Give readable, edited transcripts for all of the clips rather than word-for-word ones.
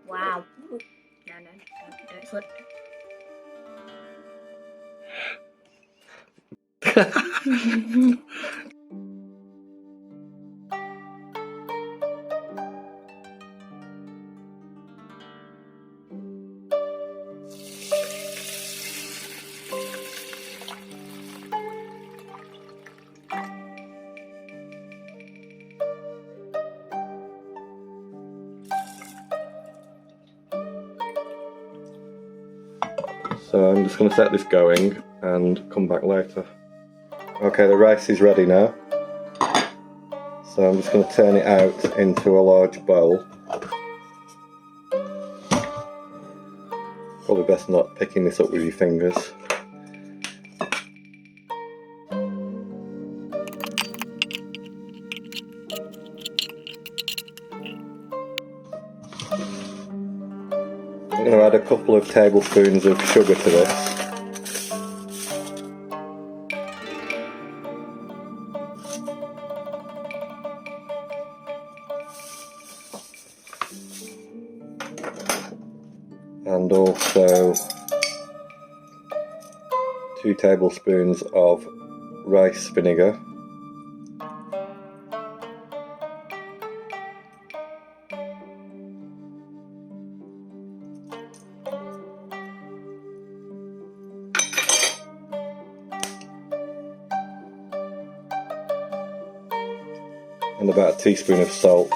Wow. No, don't slip. So I'm just going to set this going and come back later. Okay, the rice is ready now. So I'm just going to turn it out into a large bowl. Probably best not picking this up with your fingers. I'm going to add a couple of tablespoons of sugar to this. And also 2 tablespoons of rice vinegar. And about a teaspoon of salt.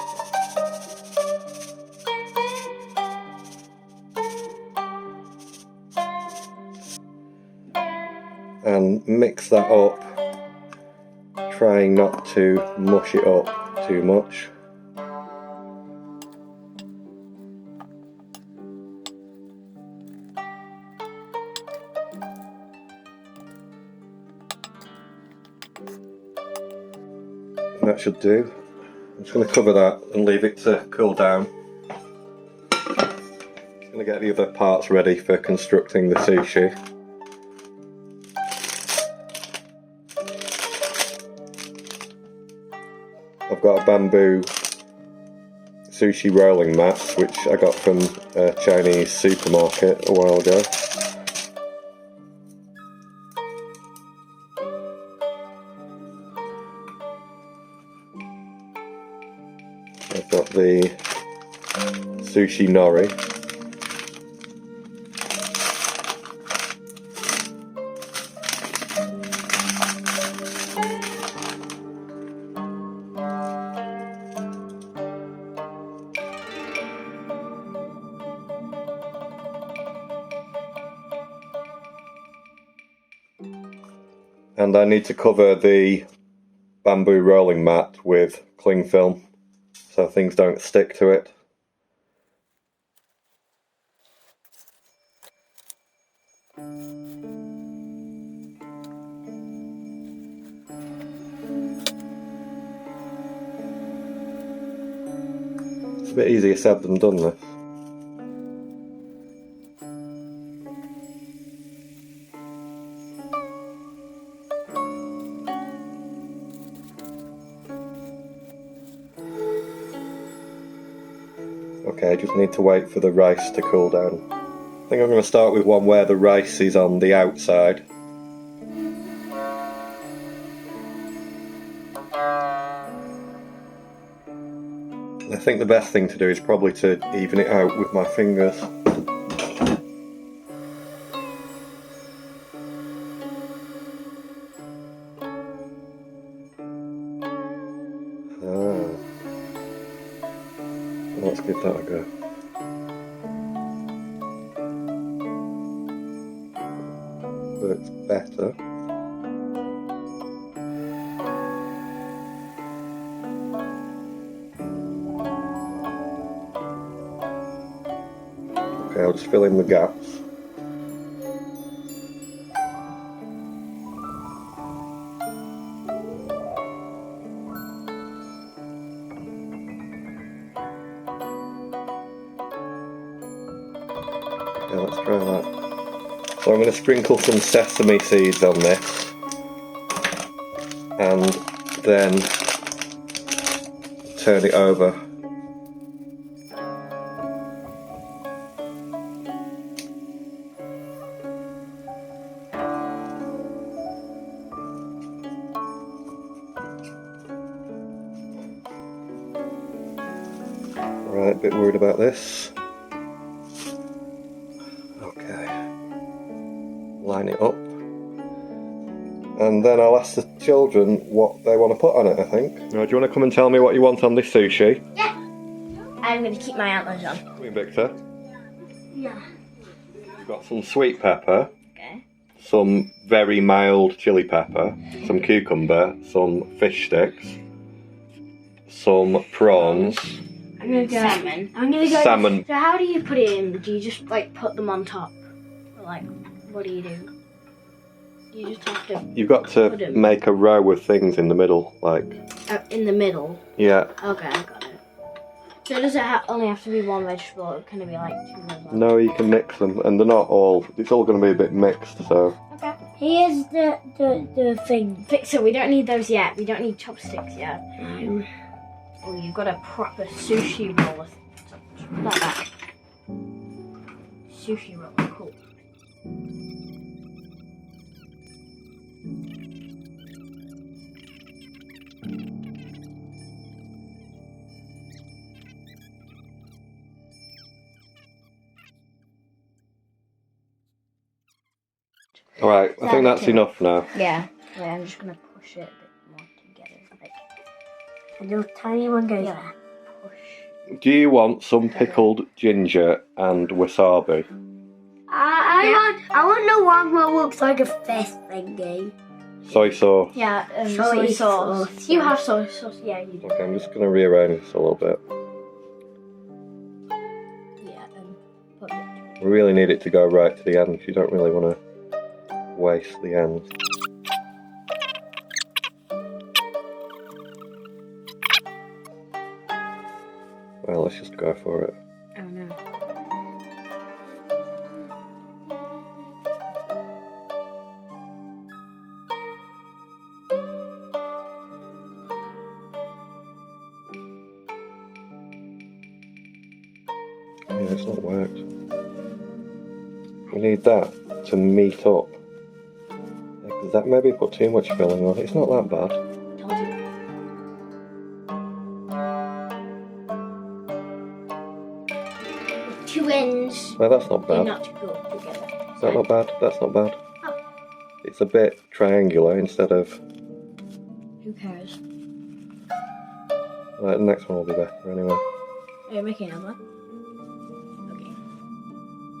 And mix that up, trying not to mush it up too much. And that should do. I'm just going to cover that and leave it to cool down. I'm going to get the other parts ready for constructing the sushi. I've got a bamboo sushi rolling mat which I got from a Chinese supermarket a while ago. I've got the sushi nori. And I need to cover the bamboo rolling mat with cling film so things don't stick to it. It's a bit easier said than done, this. Okay, I just need to wait for the rice to cool down. I think I'm going to start with one where the rice is on the outside. I think the best thing to do is probably to even it out with my fingers. Let's give that a go. Works better. Okay, I'll just fill in the gaps. Yeah, let's try that. So I'm going to sprinkle some sesame seeds on this and then turn it over. Alright, a bit worried about this. Okay. Line it up. And then I'll ask the children what they want to put on it, I think. Now, do you want to come and tell me what you want on this sushi? Yeah. I'm going to keep my antlers on. Come in, Victor. Yeah. You've got some sweet pepper. Okay. Some very mild chili pepper. Some cucumber. Some fish sticks. Some prawns. I'm going to go salmon. I'm going to go salmon. So how do you put it in? Do you just like put them on top? Or like, what do? You just have to. You've got to make a row of things in the middle, like. In the middle. Yeah. Okay, I got it. So does it only have to be one vegetable, or can it be like two vegetables? No, you can mix them, and they're not all. It's all going to be a bit mixed, so. Okay. Here's the thing. So we don't need those yet. We don't need chopsticks yet. Oh, you've got a proper sushi roll. Like that. Sushi roll, cool. Alright, I think that's enough now. Yeah. Wait, I'm just gonna push it a bit more together. Like a little tiny one goes there. Push. Do you want some pickled ginger and wasabi? I want the one that looks like a fish thingy. Soy sauce. Yeah, Soy soy sauce. sauce, You yeah. have soy sauce, yeah, you do. Okay, I'm just going to rearrange this a little bit. Yeah, put it. We really need it to go right to the end. You don't really want to waste the ends. Well, let's just go for it. Oh no. Yeah, it's not worked. We need that to meet up. Does that maybe put too much filling on? It's not that bad. Told you. Two ends. No, that's not Do bad. not go together. Is that not bad? That's not bad. Oh. It's a bit triangular instead of... Who cares? Right, the next one will be better anyway. Are you making another one?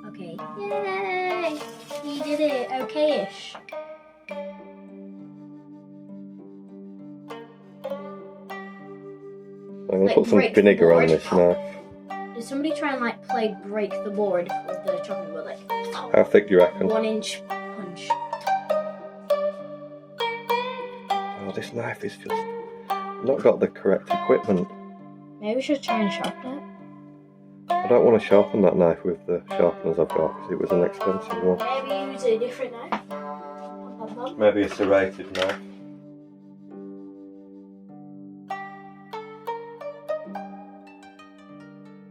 Okay. Yay! You did it. Okay-ish. I'm going to Like, put some break the vinegar on board. this knife. Did somebody try and like play break the board with the chopping board? Like How thick do you reckon? 1 inch punch. Oh, this knife is just not got the correct equipment. Maybe we should try and sharpen it. I don't want to sharpen that knife with the sharpeners I've got because it was an expensive one. Maybe use a different knife. Pom, pom, pom. Maybe a serrated knife.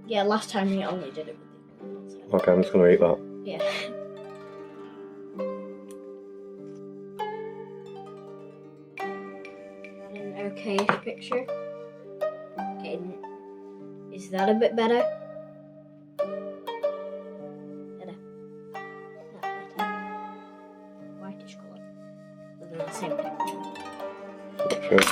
Yeah, last time we only did it with the Okay, I'm just going to eat that. Yeah. Got an okay-ish picture. Okay, is that a bit better? Better. Not better. Whitish colour. But they're the same texture. Not sure.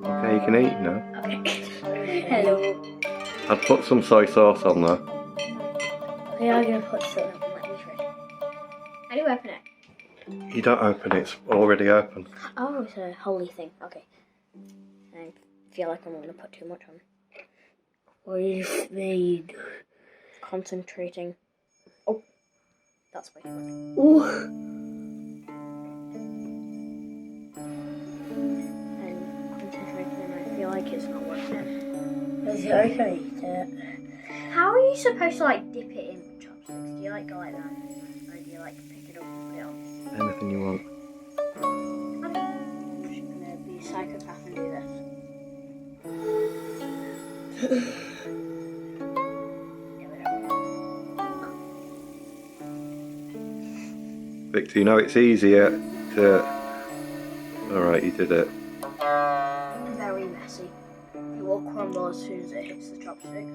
Okay, you can eat now. Okay. Hello. I'd put some soy sauce on there. Okay, I'm gonna put some on my tray. How do you open it? You don't open it, it's already open. Oh, it's a holy thing. Okay. I feel like I'm gonna put too much on. We've made. Concentrating. Oh, that's way too much. Ooh. I'm concentrating and I feel like it's not working. Is it okay to eat it? How are you supposed to like dip it in with chopsticks? Do you like go like that? Or do you like pick it up and put it on? Anything you Victor, you know it's easier to... Alright, you did it. Very messy. It will crumble as soon as it hits the chopstick.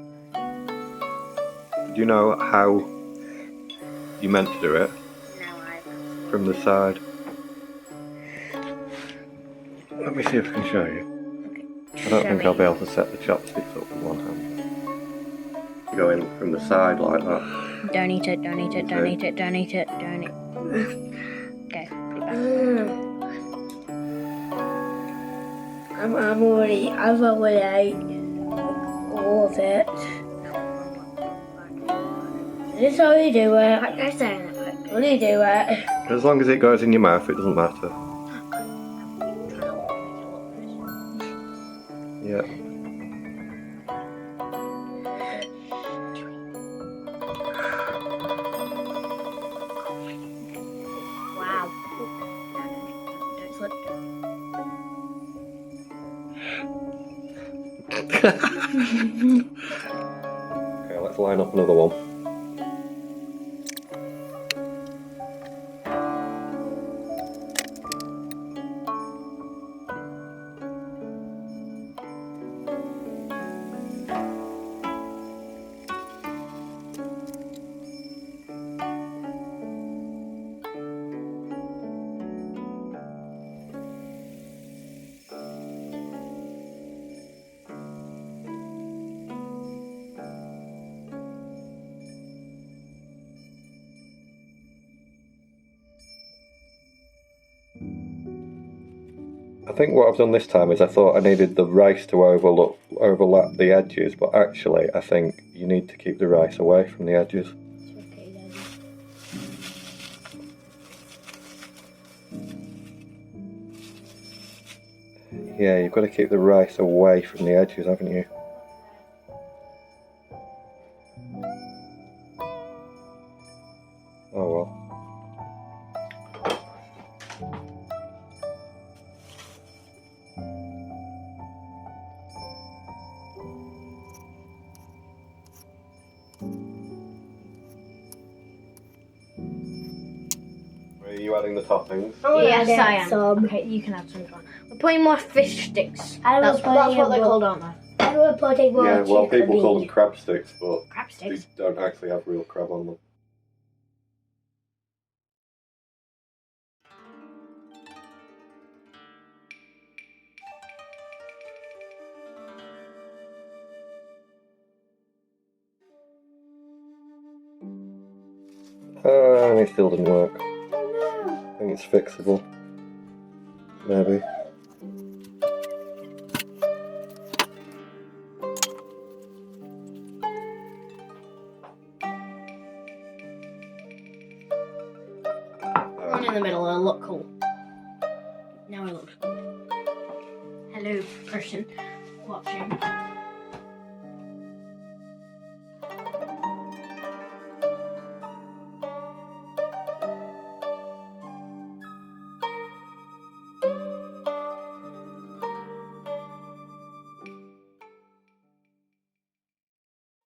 Do you know how you meant to do it? No, I From the side. Let me see if I can show you. Okay. I don't think I'll be able to set the chopsticks up with one hand. You go in from the side like that. Don't eat it, don't eat it, don't eat it, don't eat it, don't eat it. Okay, put it back. I've already ate all of it. This is how you do it. Like I said, How do you do it? As long as it goes in your mouth, it doesn't matter. Yeah. wow. Don't slip. Okay, let's line up another one. I think what I've done this time is I thought I needed the rice to overlap the edges, but actually I think you need to keep the rice away from the edges. Okay, then. Yeah, you've got to keep the rice away from the edges, haven't you? Oh well. Are you adding the toppings? Yes, I am. Some. Okay, you can add some as well. We're putting more fish sticks. I That's was what putting they're more- called, aren't they? I will put it more Yeah, well, chicken people call them meat. crab sticks, but Crab they sticks. don't actually have real crab on them. And it still didn't work. I think it's fixable. Maybe. One in the middle, it'll look cool. Now it looks cool. Hello, person watching.